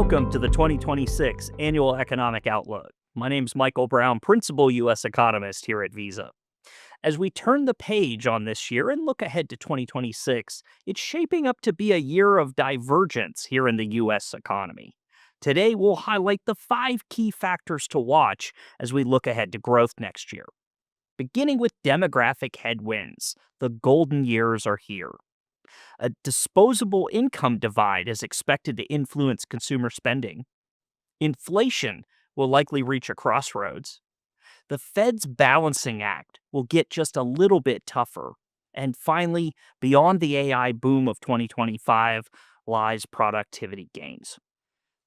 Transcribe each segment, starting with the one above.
Welcome to the 2026 Annual Economic Outlook. My name's Michael Brown, Principal U.S. Economist here at Visa. As we turn the page on this year and look ahead to 2026, it's shaping up to be a year of divergence here in the U.S. economy. Today, we'll highlight the 5 key factors to watch as we look ahead to growth next year. Beginning with demographic headwinds, the golden years are here. A disposable income divide is expected to influence consumer spending. Inflation will likely reach a crossroads. The Fed's balancing act will get just a little bit tougher. And finally, beyond the AI boom of 2025 lies productivity gains.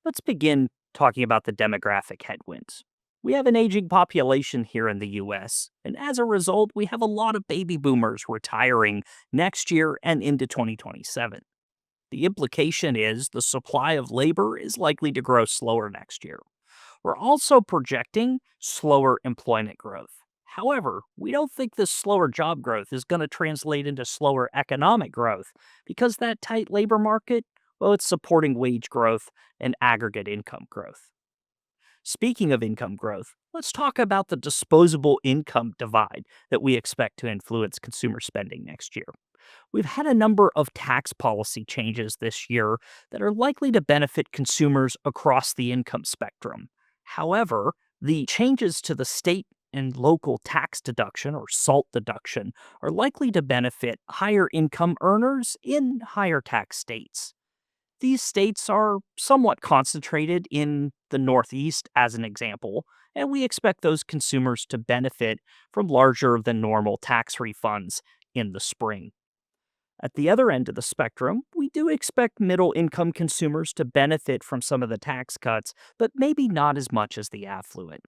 Let's begin talking about the demographic headwinds. We have an aging population here in the U.S., and as a result, we have a lot of baby boomers retiring next year and into 2027. The implication is the supply of labor is likely to grow slower next year. We're also projecting slower employment growth. However, we don't think this slower job growth is going to translate into slower economic growth because that tight labor market, well, it's supporting wage growth and aggregate income growth. Speaking of income growth, let's talk about the disposable income divide that we expect to influence consumer spending next year. We've had a number of tax policy changes this year that are likely to benefit consumers across the income spectrum. However, the changes to the state and local tax deduction or SALT deduction are likely to benefit higher income earners in higher tax states. These states are somewhat concentrated in the Northeast, as an example, and we expect those consumers to benefit from larger than normal tax refunds in the spring. At the other end of the spectrum, we do expect middle-income consumers to benefit from some of the tax cuts, but maybe not as much as the affluent.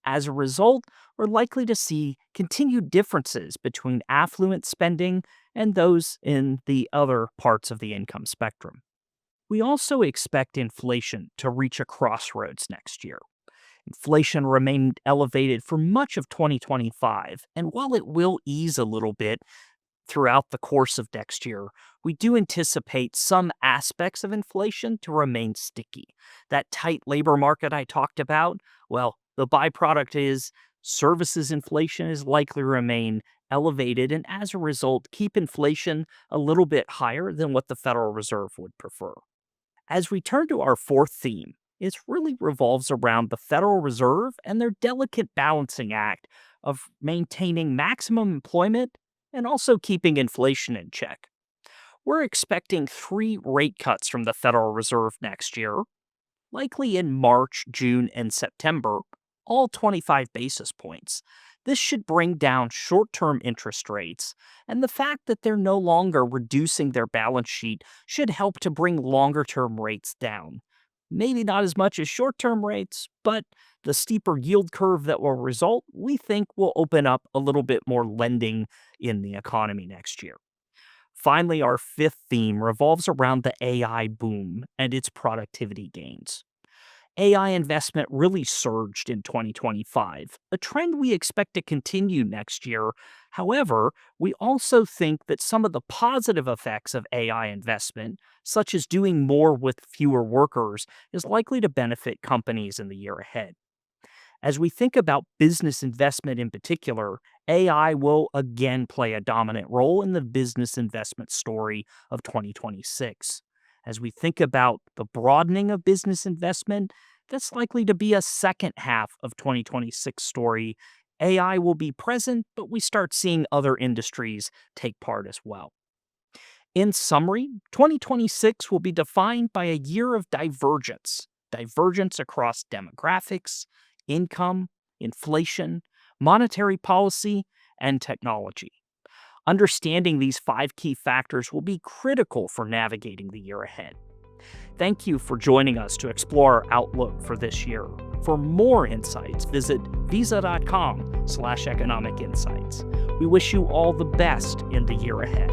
As a result, we're likely to see continued differences between affluent spending and those in the other parts of the income spectrum. We also expect inflation to reach a crossroads next year. Inflation remained elevated for much of 2025, and while it will ease a little bit throughout the course of next year, we do anticipate some aspects of inflation to remain sticky. That tight labor market I talked about, well, the byproduct is services inflation is likely to remain elevated and as a result keep inflation a little bit higher than what the Federal Reserve would prefer. As we turn to our fourth theme, it really revolves around the Federal Reserve and their delicate balancing act of maintaining maximum employment and also keeping inflation in check. We're expecting 3 rate cuts from the Federal Reserve next year, likely in March, June, and September, all 25 basis points. This should bring down short-term interest rates, and the fact that they're no longer reducing their balance sheet should help to bring longer-term rates down. Maybe not as much as short-term rates, but the steeper yield curve that will result, we think will open up a little bit more lending in the economy next year. Finally, our fifth theme revolves around the AI boom and its productivity gains. AI investment really surged in 2025, a trend we expect to continue next year. However, we also think that some of the positive effects of AI investment, such as doing more with fewer workers, is likely to benefit companies in the year ahead. As we think about business investment in particular, AI will again play a dominant role in the business investment story of 2026. As we think about the broadening of business investment, that's likely to be a second half of 2026 story. AI will be present, but we start seeing other industries take part as well. In summary, 2026 will be defined by a year of divergence across demographics, income, inflation, monetary policy, and technology. Understanding these 5 key factors will be critical for navigating the year ahead. Thank you for joining us to explore our outlook for this year. For more insights, visit visa.com/economic insights. We wish you all the best in the year ahead.